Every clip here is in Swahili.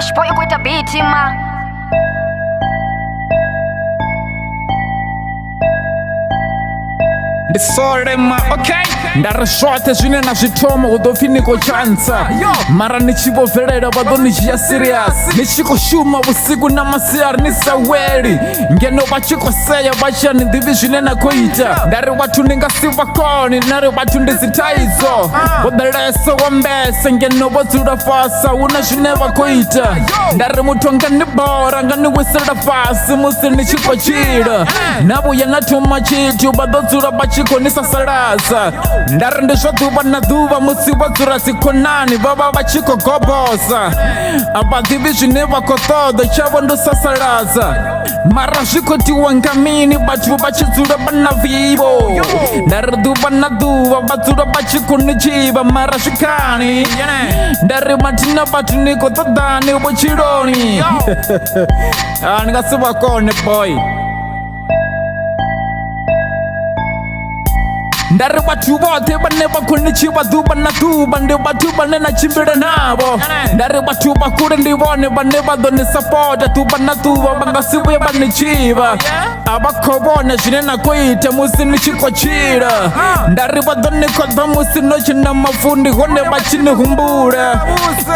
Cash boy kuita biti ma. Ndi Sole ma, okay? Ndari zwoṱhe zwine na zwi thoma u ḓo pfi ni khou tshantsa mara ni tshi vho bvelela vha ḓo ni dzhia serious. Ni tshi khou shuma vhusiku na masiari ni sa weli ngeno vha tshi khou seya vha tshi ni ḓivhi zwine na khou ita. Ndari vhathu ni nga si vha koni, nari vhathu ndi dzi thaidzo vho ḓalesa wa mbese ngeno vho dzula fasa huna zwine vha khou ita. Ndari muthu nga ni bora nga ni wisela fasi musi ni tshi khou tshila na vhuya na thoma tshithu vha ḓo dzula vha tshi khou ni sasaladza. Ndari ndi zwa ḓuvha na ḓuvha musi vho dzula dzi khonani vha vha vha tshi khou gobosa a vha ḓivhi zwine vha khou ṱoḓa tshavho ndo sasaladza mara zwi khou tiwa nga mini vhathu vha tshi dzula vha na vivo. Ndari ḓuvha na ḓuvha vha dzula vha tshi khou ni tshivha mara zwikhani ndari mathina vhathu ni khou ṱoḓani vhutshiloni ni nga si vha kone boy. Ndari vhathu vhoṱhe vhane vha khou ni tshivha ḓuvha na ḓuvha ndi vhathu vhane na tshimbila navho. Ndari vhathu vha kule ndi vhone vhane vha ḓo ni sapota ḓuvha na ḓuvha vha nga si vhuye vha ni tshivha. A vha khou vhona zwine na khou ita musi ni tshi khou tshila. Ndari vha ḓo ni khoḓa musi no tshina mavundi hone vha tshi ni humbula.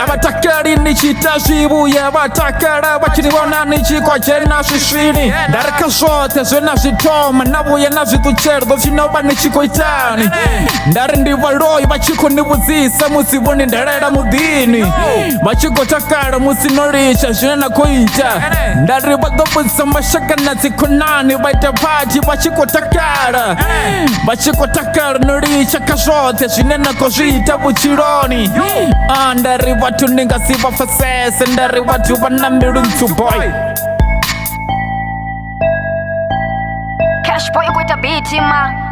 A vha takali ni tshi ita zwivhuya vha takala vha tshi ni vhona ni tshi khou dzhena swiswini. Ndari kha zwoṱhe zwe na zwi thoma na vhuya na zwi ṱutshela ḓo pfi no vha ni tshi khou ita. Ndari ndi vhaloi vha tshi khou ni vhudzisa musi vho ni dalela muḓini vha tshi khou takala musi no litsha zwine na khou ita. Ndari vha ḓo vhudzisa mashaka na dzi khonani vha ita phathi vha tshi khou takala vha tshi khou takala no litsha kha zwoṱhe zwine na khou zwi ita vhutshiloni. Ndari vhathu ni nga si vha pfesese ndari vhathu vha na mbilu nthu boy. Cash boy kuita biti ma.